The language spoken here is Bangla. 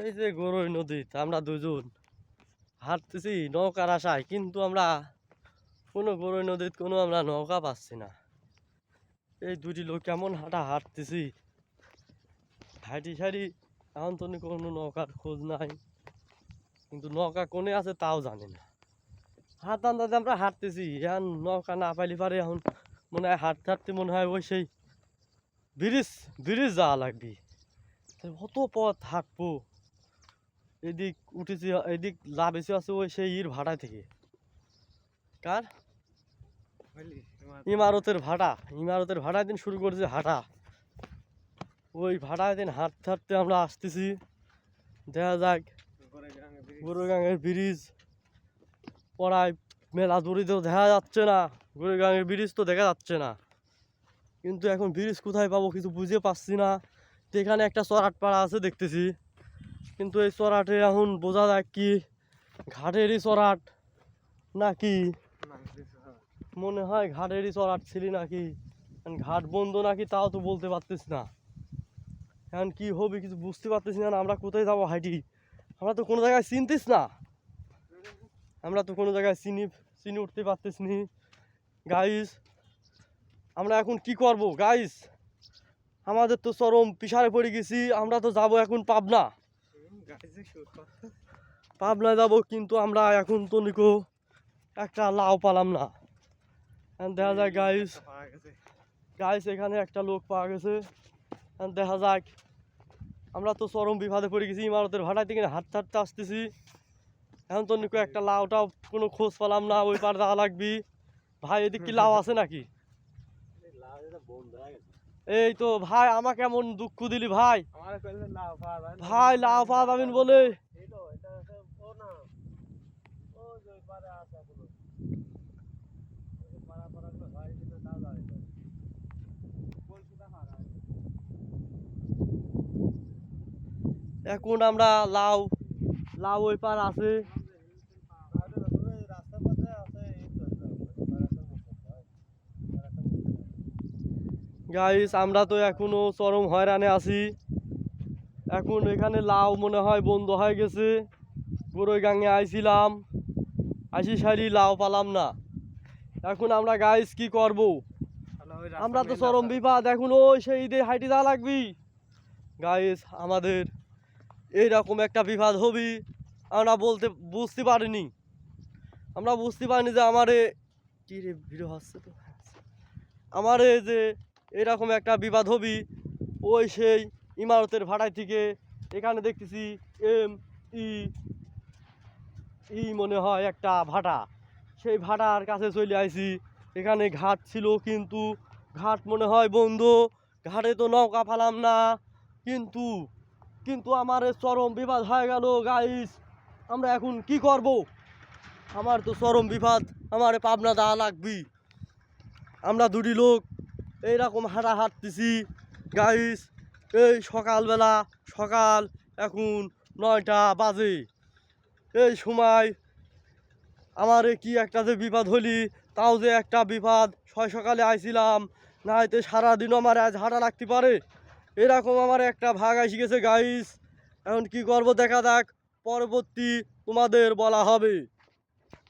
এই যে গরুই নদীতে আমরা দুজন হাঁটতেছি নৌকার আশায়, কিন্তু আমরা কোনো গরুই নদীতে কোনো আমরা নৌকা পাচ্ছি না। এই দুটি লোক কেমন হাঁটতেছি হাঁটি সারি, এখন তো কোনো নৌকার খোঁজ নাই, কিন্তু নৌকা কোনে আছে তাও জানি না। হাঁটতে আমরা হাঁটতেছি, এখন নৌকা না পাইলে পারে এখন মনে হয় হাঁটতে হাঁটতে মনে হয় ওই সেই ব্রিজ ব্রিজ যাওয়া লাগবে। অত পথ হাঁটবো, এদিক উঠেছি এদিক লাভেছি আছে ওই সেই ভাড়া থেকে কার ইমারতের ভাড়া দিন শুরু করেছে হাঁটা। ওই ভাড়া দিন হাঁটতে হাঁটতে আমরা আসতেছি, দেখা যাক গোরেগাঙের ব্রিজ পড়ায় মেলা দূরিতেও দেখা যাচ্ছে না, গোরেগাঙের ব্রিজ তো দেখা যাচ্ছে না, কিন্তু এখন ব্রিজ কোথায় পাবো কিছু বুঝে পাচ্ছি না। তো এখানে একটা চরাট পাড়া আছে দেখতেছি, কিন্তু এই চরাটে এখন বোঝা যায় কি ঘাটেরই চরাট নাকি, মনে হয় ঘাটেরই চরাট ছিল নাকি, ঘাট বন্ধ নাকি তাও তো বলতে পারতেছি না। এখন কি হবে কিছু বুঝতে পারতেছি না, আমরা কোথায় যাবো হাইটি, আমরা তো কোনো জায়গায় চিনতিস না, আমরা তো কোনো জায়গায় চিনি উঠতে পারতেছি নি গাইস। আমরা এখন কি করব গাইস, আমাদের তো চরম পিছারে পড়ে গেছি, আমরা তো যাব এখন পাবনায় যাব, কিন্তু আমরা এখন তো নিকো একটা লাউ পালাম না। দেখা যায় গাইস এখানে একটা লোক পাওয়া গেছে, দেখা যাক। আমরা তো চরম বিপদে পড়ে গেছি, ইমারতের ভাড়া থেকে হাঁটতে হাঁটতে আসতেছি, এখন তো নিকো একটা লাউটাও কোনো খোঁজ পেলাম না, ওই পার যাওয়া লাগবি। ভাই এদিক কি লাউ আছে নাকি? এই তো ভাই আমাকে এমন দুঃখ দিলি ভাই, ভাই লাউ পাওয়া যাবেন বলে। এখন আমরা লাউ ওই পার আছে, গাইস আমরা তো এখনো চরম হয়রানে আছি। এখন এখানে লাউ মনে হয় বন্ধ হয়ে গেছে, গোরেগাঙে আইছিলাম, আসি সারি লাউ পালাম না। এখন আমরা গাইস কি করব, আমরা তো চরম বিপদ, এখন ওই সেই হাইটে যাওয়া লাগবি গাইস। আমাদের এইরকম একটা বিপদ হবি আমরা বুঝতে পারিনি, যে আমারে কি রে ভিডিও হচ্ছে তো, আমারে যে এরকম একটা বিপদ হবি। ওই সেই ইমারতের ভাড়ায় থেকে এখানে দেখতেছি এম ই মনে হয় একটা ভাটা, সেই ভাটার কাছে চলে আইছি। এখানে ঘাট ছিল, কিন্তু ঘাট মনে হয় বন্ধ, ঘাটে তো নৌকা ফালাম না, কিন্তু আমার চরম বিপদ হয়ে গেল গাইস। আমরা এখন কি করব, আমার তো চরম বিপদ, আমার পাবনা দেওয়া লাগবি। আমরা দুটি লোক এইরকম হাঁটতেছি গাইস, এই সকালবেলা, সকাল এখন 9টা বাজে, এই সময় আমারে কি একটা যে বিপদ হলি, তাও যে একটা বিপদ, সকালে আইছিলাম, না হয়তো সারাদিনও আমার আজ হাঁটা লাগতে পারে, এরকম আমার একটা ভাগ আসি গেছে গাইস। এখন কি করব দেখা যাক, পরবর্তী তোমাদের বলা হবে।